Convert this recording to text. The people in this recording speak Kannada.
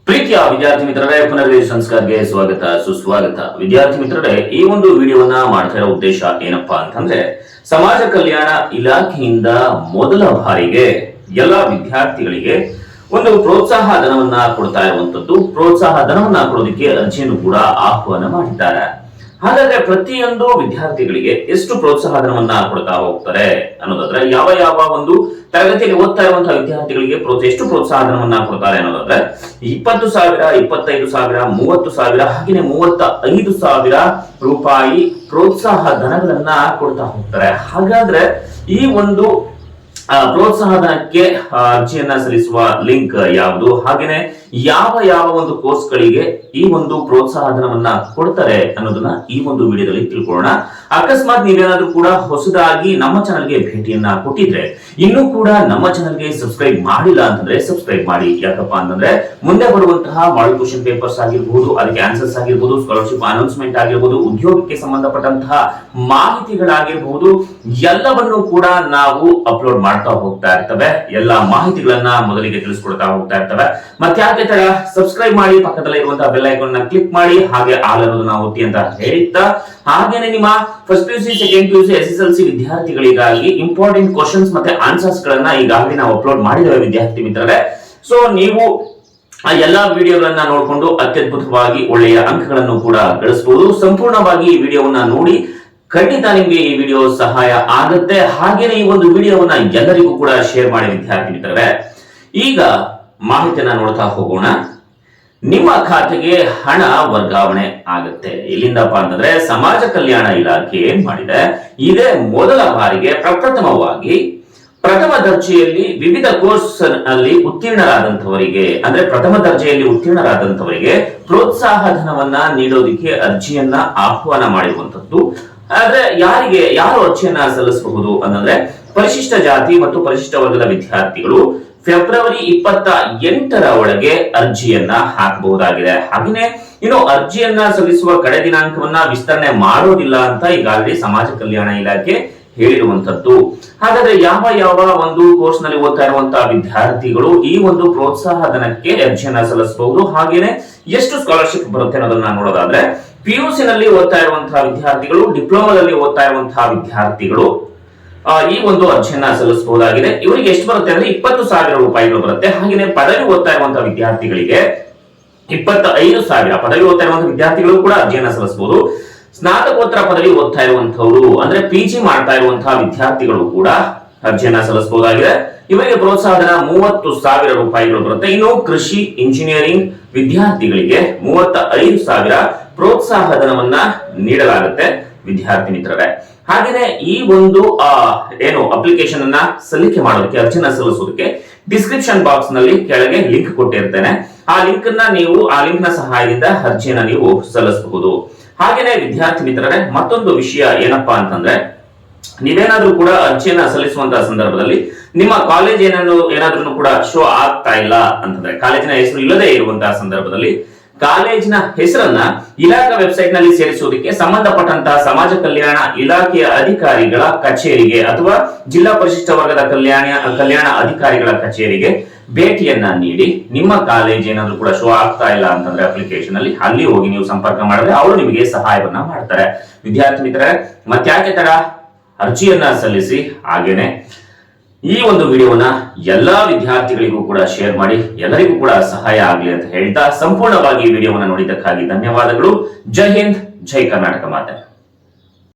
ಪ್ರೀತಿಯ ವಿದ್ಯಾರ್ಥಿ ಮಿತ್ರರೇ, ಪುನರ್ವೇಶ ಸಂಸ್ಕಾರಕ್ಕೆ ಸ್ವಾಗತ ಸುಸ್ವಾಗತ. ವಿದ್ಯಾರ್ಥಿ ಮಿತ್ರರೇ, ಈ ಒಂದು ವಿಡಿಯೋವನ್ನ ಮಾಡ್ತಾ ಇರೋ ಉದ್ದೇಶ ಏನಪ್ಪಾ ಅಂತಂದ್ರೆ, ಸಮಾಜ ಕಲ್ಯಾಣ ಇಲಾಖೆಯಿಂದ ಮೊದಲ ಬಾರಿಗೆ ಎಲ್ಲ ವಿದ್ಯಾರ್ಥಿಗಳಿಗೆ ಒಂದು ಪ್ರೋತ್ಸಾಹ ಧನವನ್ನ ಕೊಡ್ತಾ ಇರುವಂತದ್ದು. ಪ್ರೋತ್ಸಾಹ ಧನವನ್ನ ಕೊಡೋದಕ್ಕೆ ಅರ್ಜಿಯನ್ನು ಕೂಡ ಆಹ್ವಾನ ಮಾಡಿದ್ದಾರೆ. ಹಾಗಾದ್ರೆ ಪ್ರತಿಯೊಂದು ವಿದ್ಯಾರ್ಥಿಗಳಿಗೆ ಎಷ್ಟು ಪ್ರೋತ್ಸಾಹ ಧನವನ್ನ ಕೊಡ್ತಾ ಹೋಗ್ತಾರೆ ಅನ್ನೋದಾದ್ರೆ, ಯಾವ ಯಾವ ಒಂದು ತರಗತಿಯಲ್ಲಿ ಓದ್ತಾ ಇರುವಂತಹ ವಿದ್ಯಾರ್ಥಿಗಳಿಗೆ ಎಷ್ಟು ಪ್ರೋತ್ಸಾಹ ಧನವನ್ನ ಕೊಡ್ತಾರೆ ಅನ್ನೋದಾದ್ರೆ 20,000, 25,000, 30,000 ಹಾಗೆಯೇ 35,000 ರೂಪಾಯಿ ಪ್ರೋತ್ಸಾಹ ಧನಗಳನ್ನ ಕೊಡ್ತಾ ಹೋಗ್ತಾರೆ. ಹಾಗಾದ್ರೆ ಈ ಒಂದು ಪ್ರೋತ್ಸಾಹ ಧನಕ್ಕೆ ಅರ್ಜಿಯನ್ನ ಸಲ್ಲಿಸುವ ಲಿಂಕ್ ಯಾವುದು, ಹಾಗೇನೆ ಯಾವ ಯಾವ ಒಂದು ಕೋರ್ಸ್ಗಳಿಗೆ ಈ ಒಂದು ಪ್ರೋತ್ಸಾಹ ಧನವನ್ನ ಕೊಡ್ತಾರೆ ಅನ್ನೋದನ್ನ ಈ ಒಂದು ವಿಡಿಯೋದಲ್ಲಿ ತಿಳ್ಕೊಳ್ಳೋಣ. ಅಕಸ್ಮಾತ್ ನೀವೇನಾದ್ರೂ ಕೂಡ ಹೊಸದಾಗಿ ನಮ್ಮ ಚಾನಲ್ಗೆ ಭೇಟಿಯನ್ನ ಕೊಟ್ಟಿದ್ರೆ, ಇನ್ನೂ ಕೂಡ ನಮ್ಮ ಚಾನಲ್ಗೆ ಸಬ್ಸ್ಕ್ರೈಬ್ ಮಾಡಿಲ್ಲ ಅಂತಂದ್ರೆ ಸಬ್ಸ್ಕ್ರೈಬ್ ಮಾಡಿ. ಯಾಕಪ್ಪ ಅಂತಂದ್ರೆ ಮುಂದೆ ಬರುವಂತಹ ಮಾಡಲ್ ಕ್ವೆಶ್ಚನ್ ಪೇಪರ್ಸ್ ಆಗಿರ್ಬಹುದು, ಅದಕ್ಕೆ ಆನ್ಸರ್ಸ್ ಆಗಿರ್ಬಹುದು, ಸ್ಕಾಲರ್ಶಿಪ್ ಅನೌನ್ಸ್ಮೆಂಟ್ ಆಗಿರ್ಬಹುದು, ಉದ್ಯೋಗಕ್ಕೆ ಸಂಬಂಧಪಟ್ಟಂತಹ ಮಾಹಿತಿಗಳಾಗಿರ್ಬಹುದು, ಎಲ್ಲವನ್ನೂ ಕೂಡ ನಾವು ಅಪ್ಲೋಡ್ ಮಾಡ್ತಾ ಹೋಗ್ತಾ ಇರ್ತವೆ. ಎಲ್ಲ ಮಾಹಿತಿಗಳನ್ನ ಮೊದಲಿಗೆ ತಿಳಿಸ್ಕೊಡ್ತಾ ಹೋಗ್ತಾ ಇರ್ತವೆ. ಮತ್ತೆ ಯಾಕೆ ತಡ, ಸಬ್ಸ್ಕ್ರೈಬ್ ಮಾಡಿ, ಪಕ್ಕದಲ್ಲೇ ಇರುವಂತಹ ಬೆಲ್ ಐಕಾನ್ ನ ಕ್ಲಿಕ್ ಮಾಡಿ, ಹಾಗೆ ಆಲ್ ಅನ್ನೋದನ್ನ ಒತ್ತಿ ಅಂತ ಹೇಳ್ತಾ, ಹಾಗೇನೆ ನಿಮ್ಮ first PUC, second PUC, SSLC ವಿದ್ಯಾರ್ಥಿಗಳಿಗಾಗಿ ಇಂಪಾರ್ಟೆಂಟ್ ಕ್ವಶನ್ಸ್ ಮತ್ತೆ ಆನ್ಸರ್ಸ್ ಗಳನ್ನ ಈಗಾಗಲೇ ನಾವು ಅಪ್ಲೋಡ್ ಮಾಡಿದ್ದೇವೆ ವಿದ್ಯಾರ್ಥಿ ಮಿತ್ರರೇ. ಸೊ ನೀವು ಆ ಎಲ್ಲಾ ವಿಡಿಯೋಗಳನ್ನ ನೋಡಿಕೊಂಡು ಅತ್ಯದ್ಭುತವಾಗಿ ಒಳ್ಳೆಯ ಅಂಕಗಳನ್ನು ಕೂಡ ಗಳಿಸಬಹುದು. ಸಂಪೂರ್ಣವಾಗಿ ಈ ವಿಡಿಯೋವನ್ನ ನೋಡಿ, ಖಂಡಿತ ನಿಮ್ಗೆ ಈ ವಿಡಿಯೋ ಸಹಾಯ ಆಗುತ್ತೆ. ಹಾಗೇನೆ ಈ ಒಂದು ವಿಡಿಯೋವನ್ನ ಎಲ್ಲರಿಗೂ ಕೂಡ ಶೇರ್ ಮಾಡಿ ವಿದ್ಯಾರ್ಥಿ ಮಿತ್ರರೇ. ಈಗ ಮಾಹಿತಿಯನ್ನ ನೋಡ್ತಾ ಹೋಗೋಣ. ನಿಮ್ಮ ಖಾತೆಗೆ ಹಣ ವರ್ಗಾವಣೆ ಆಗುತ್ತೆ. ಎಲ್ಲಿಂದಪ್ಪ ಅಂತಂದ್ರೆ, ಸಮಾಜ ಕಲ್ಯಾಣ ಇಲಾಖೆ ಏನ್ ಮಾಡಿದೆ, ಇದೇ ಮೊದಲ ಬಾರಿಗೆ ಪ್ರಪ್ರಥಮವಾಗಿ ಪ್ರಥಮ ದರ್ಜೆಯಲ್ಲಿ ವಿವಿಧ ಕೋರ್ಸ್ ಅಲ್ಲಿ ಉತ್ತೀರ್ಣರಾದಂತವರಿಗೆ, ಅಂದ್ರೆ ಪ್ರಥಮ ದರ್ಜೆಯಲ್ಲಿ ಉತ್ತೀರ್ಣರಾದಂತವರಿಗೆ ಪ್ರೋತ್ಸಾಹ ಧನವನ್ನ ನೀಡೋದಕ್ಕೆ ಅರ್ಜಿಯನ್ನ ಆಹ್ವಾನ ಮಾಡಿರುವಂತದ್ದು. ಆದ್ರೆ ಯಾರು ಅರ್ಜಿಯನ್ನ ಸಲ್ಲಿಸಬಹುದು ಅಂತಂದ್ರೆ, ಪರಿಶಿಷ್ಟ ಜಾತಿ ಮತ್ತು ಪರಿಶಿಷ್ಟ ವರ್ಗದ ವಿದ್ಯಾರ್ಥಿಗಳು ಫೆಬ್ರವರಿ 28ರ ಒಳಗೆ ಅರ್ಜಿಯನ್ನ ಹಾಕಬಹುದಾಗಿದೆ. ಹಾಗೆಯೇ ಇನ್ನು ಅರ್ಜಿಯನ್ನ ಸಲ್ಲಿಸುವ ಕಡೆ ದಿನಾಂಕವನ್ನ ವಿಸ್ತರಣೆ ಮಾಡೋದಿಲ್ಲ ಅಂತ ಈಗಾಗಲೇ ಸಮಾಜ ಕಲ್ಯಾಣ ಇಲಾಖೆ ಹೇಳಿರುವಂತದ್ದು. ಹಾಗಾದ್ರೆ ಯಾವ ಯಾವ ಒಂದು ಕೋರ್ಸ್ ನಲ್ಲಿ ಓದ್ತಾ ಇರುವಂತಹ ವಿದ್ಯಾರ್ಥಿಗಳು ಈ ಒಂದು ಪ್ರೋತ್ಸಾಹ ಧನಕ್ಕೆ ಅರ್ಜಿಯನ್ನ ಸಲ್ಲಿಸಬಹುದು, ಹಾಗೇನೆ ಎಷ್ಟು ಸ್ಕಾಲರ್ಶಿಪ್ ಬರುತ್ತೆ ಅನ್ನೋದನ್ನ ನೋಡೋದಾದ್ರೆ, PUC ನಲ್ಲಿ ಓದ್ತಾ ಇರುವಂತಹ ವಿದ್ಯಾರ್ಥಿಗಳು, ಡಿಪ್ಲೊಮಾದಲ್ಲಿ ಓದ್ತಾ ಇರುವಂತಹ ವಿದ್ಯಾರ್ಥಿಗಳು ಈ ಒಂದು ಅರ್ಜಿಯನ್ನ ಸಲ್ಲಿಸಬಹುದಾಗಿದೆ. ಇವರಿಗೆ ಎಷ್ಟು ಬರುತ್ತೆ ಅಂದ್ರೆ 20,000 ರೂಪಾಯಿಗಳು ಬರುತ್ತೆ. ಹಾಗೆಯೇ ಪದವಿ ಓದ್ತಾ ಇರುವಂತಹ ವಿದ್ಯಾರ್ಥಿಗಳಿಗೆ 25,000, ಪದವಿ ಓದ್ತಾ ಇರುವಂತಹ ವಿದ್ಯಾರ್ಥಿಗಳು ಕೂಡ ಅರ್ಜಿಯನ್ನ ಸಲ್ಲಿಸಬಹುದು. ಸ್ನಾತಕೋತ್ತರ ಪದವಿ ಓದ್ತಾ ಇರುವಂತವರು ಅಂದ್ರೆ PG ಮಾಡ್ತಾ ಇರುವಂತಹ ವಿದ್ಯಾರ್ಥಿಗಳು ಕೂಡ ಅರ್ಜಿಯನ್ನ ಸಲ್ಲಿಸಬಹುದಾಗಿದೆ. ಇವರಿಗೆ ಪ್ರೋತ್ಸಾಹಧನ 30,000 ರೂಪಾಯಿಗಳು ಬರುತ್ತೆ. ಇನ್ನು ಕೃಷಿ ಇಂಜಿನಿಯರಿಂಗ್ ವಿದ್ಯಾರ್ಥಿಗಳಿಗೆ 35,000 ಪ್ರೋತ್ಸಾಹ ಧನವನ್ನ ನೀಡಲಾಗುತ್ತೆ ವಿದ್ಯಾರ್ಥಿ ಮಿತ್ರರೇ. ಹಾಗೆಯೇ ಈ ಒಂದು ಅಪ್ಲಿಕೇಶನ್ ಅನ್ನ ಸಲ್ಲಿಕೆ ಮಾಡೋದಕ್ಕೆ, ಅರ್ಜಿಯನ್ನ ಸಲ್ಲಿಸೋದಕ್ಕೆ ಡಿಸ್ಕ್ರಿಪ್ಷನ್ ಬಾಕ್ಸ್ ನಲ್ಲಿ ಕೆಳಗೆ ಲಿಂಕ್ ಕೊಟ್ಟಿರ್ತೇನೆ. ಆ ಲಿಂಕ್ ನ ಸಹಾಯದಿಂದ ಅರ್ಜಿಯನ್ನ ನೀವು ಸಲ್ಲಿಸಬಹುದು. ಹಾಗೆಯೇ ವಿದ್ಯಾರ್ಥಿ ಮಿತ್ರರೇ, ಮತ್ತೊಂದು ವಿಷಯ ಏನಪ್ಪಾ ಅಂತಂದ್ರೆ, ನೀವೇನಾದ್ರೂ ಕೂಡ ಅರ್ಜಿಯನ್ನ ಸಲ್ಲಿಸುವಂತಹ ಸಂದರ್ಭದಲ್ಲಿ ನಿಮ್ಮ ಕಾಲೇಜ್ ಏನಾದ್ರೂ ಕೂಡ ಶೋ ಆಗ್ತಾ ಇಲ್ಲ ಅಂತಂದ್ರೆ, ಕಾಲೇಜಿನ ಹೆಸರು ಇಲ್ಲದೆ ಇರುವಂತಹ ಸಂದರ್ಭದಲ್ಲಿ ಕಾಲೇಜಿನ ಹೆಸರನ್ನ ಇಲಾಖಾ ವೆಬ್ಸೈಟ್ ನಲ್ಲಿ ಸೇರಿಸುವುದಕ್ಕೆ ಸಂಬಂಧಪಟ್ಟಂತಹ ಸಮಾಜ ಕಲ್ಯಾಣ ಇಲಾಖೆಯ ಅಧಿಕಾರಿಗಳ ಕಚೇರಿಗೆ ಅಥವಾ ಜಿಲ್ಲಾ ಪರಿಶಿಷ್ಟ ವರ್ಗದ ಕಲ್ಯಾಣ ಅಧಿಕಾರಿಗಳ ಕಚೇರಿಗೆ ಭೇಟಿಯನ್ನ ನೀಡಿ, ನಿಮ್ಮ ಕಾಲೇಜ್ ಏನಾದ್ರೂ ಕೂಡ ಶೋ ಆಗ್ತಾ ಇಲ್ಲ ಅಂತಂದ್ರೆ ಅಪ್ಲಿಕೇಶನ್ ಅಲ್ಲಿ ಹೋಗಿ ನೀವು ಸಂಪರ್ಕ ಮಾಡಿದ್ರೆ ಅವರು ನಿಮಗೆ ಸಹಾಯವನ್ನ ಮಾಡ್ತಾರೆ. ವಿದ್ಯಾರ್ಥಿ ಮಿತ್ರರೇ, ಮತ್ತ್ಯಾಕೆ ತಡ, ಅರ್ಜಿಯನ್ನ ಸಲ್ಲಿಸಿ. ಹಾಗೇನೆ ಈ ಒಂದು ವಿಡಿಯೋವನ್ನ ಎಲ್ಲಾ ವಿದ್ಯಾರ್ಥಿಗಳಿಗೂ ಕೂಡ ಶೇರ್ ಮಾಡಿ, ಎಲ್ಲರಿಗೂ ಕೂಡ ಸಹಾಯ ಆಗಲಿ ಅಂತ ಹೇಳ್ತಾ, ಸಂಪೂರ್ಣವಾಗಿ ಈ ವಿಡಿಯೋವನ್ನ ನೋಡಿದ್ದಕ್ಕಾಗಿ ಧನ್ಯವಾದಗಳು. ಜೈ ಹಿಂದ್, ಜೈ ಕರ್ನಾಟಕ ಮಾತೆ.